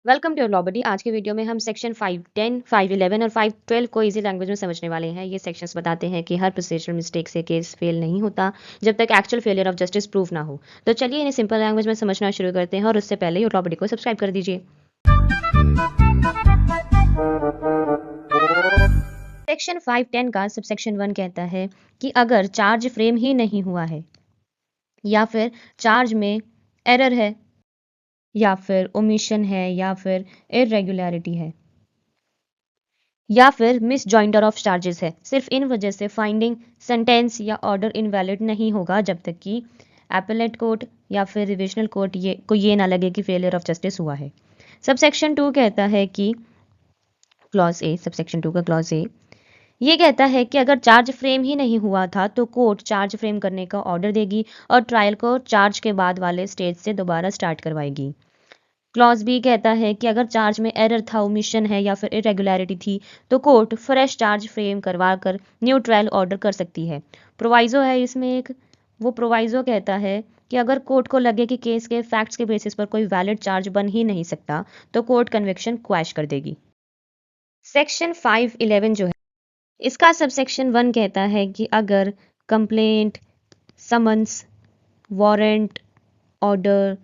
Welcome to law बडी। आज के video में हम सेक्शन 510, 511 और 512 को इजी लैंग्वेज में समझने वाले हैं। ये सेक्शंस बताते हैं कि हर प्रोसीजरल मिस्टेक से केस फेल नहीं होता जब तक actual failure of justice prove ना हो। तो चलिए इन्हें सिंपल लैंग्वेज में समझना शुरू करते हैं और उससे पहले लॉ बडी को सब्सक्राइब कर दीजिए। सेक्शन 510 का सबसेक्शन 1 कहता है कि अगर चार्ज फ्रेम ही नहीं हुआ है या फिर चार्ज में एरर है या फिर ओमिशन है या फिर इरेगुलरिटी है या फिर मिस जॉइंटर ऑफ चार्जेस है, सिर्फ इन वजह से फाइंडिंग सेंटेंस या ऑर्डर इनवैलिड नहीं होगा जब तक कि एपेलेट कोर्ट या फिर रिविजनल कोर्ट ये ना लगे कि फेलियर ऑफ जस्टिस हुआ है। सबसेक्शन 2 कहता है कि क्लॉज ए, सबसेक्शन 2 का क्लॉज ए ये कहता है कि अगर चार्ज फ्रेम ही नहीं हुआ था तो कोर्ट चार्ज फ्रेम करने का ऑर्डर देगी और ट्रायल को चार्ज के बाद वाले स्टेज से दोबारा स्टार्ट करवाएगी। क्लॉज बी कहता है कि अगर चार्ज में एरर था, ओमिशन है या फिर इरेगुलरिटी थी तो कोर्ट फ्रेश चार्ज फ्रेम करवा कर न्यू ट्रायल ऑर्डर कर सकती है। प्रोवाइजो है इसमें एक, वो प्रोवाइजो कहता है कि अगर कोर्ट को लगे कि केस के फैक्ट्स के बेसिस पर कोई वैलिड चार्ज बन ही नहीं सकता तो कोर्ट कन्विक्शन क्वैश कर देगी। सेक्शन 511 जो है इसका सबसेक्शन 1 कहता है कि अगर complaint, summons, warrant, order,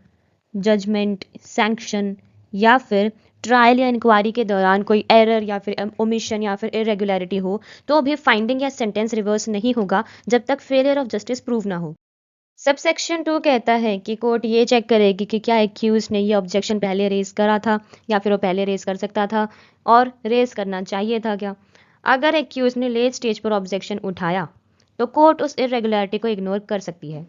judgment, sanction या फिर ट्रायल या इंक्वायरी के दौरान कोई एरर या फिर ओमिशन या फिर इरेगुलरिटी हो तो भी फाइंडिंग या सेंटेंस रिवर्स नहीं होगा जब तक फेलियर ऑफ जस्टिस प्रूव ना हो। सबसेक्शन 2 कहता है कि कोर्ट ये चेक करेगी कि क्या एक्यूज ने ये ऑब्जेक्शन पहले रेज करा था या फिर वो पहले रेज कर सकता था और रेज करना चाहिए था क्या। अगर एक्यूज ने लेट स्टेज पर ऑब्जेक्शन उठाया तो कोर्ट उस इरेगुलरिटी को इग्नोर कर सकती है।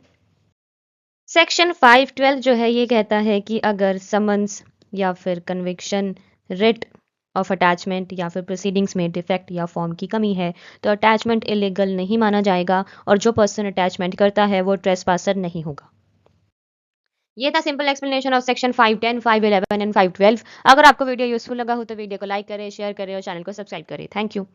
सेक्शन 512 जो है ये कहता है कि अगर समन्स या फिर कन्विक्शन, रिट ऑफ अटैचमेंट या फिर प्रोसीडिंग्स में डिफेक्ट या फॉर्म की कमी है तो अटैचमेंट इलीगल नहीं माना जाएगा और जो पर्सन अटैचमेंट करता है वो ट्रेसपासर नहीं होगा। ये था simple explanation of section 510, 511 and 512। अगर आपको वीडियो यूजफुल लगा हो तो वीडियो को लाइक करें, शेयर करें और चैनल को सब्सक्राइब करें। Thank you.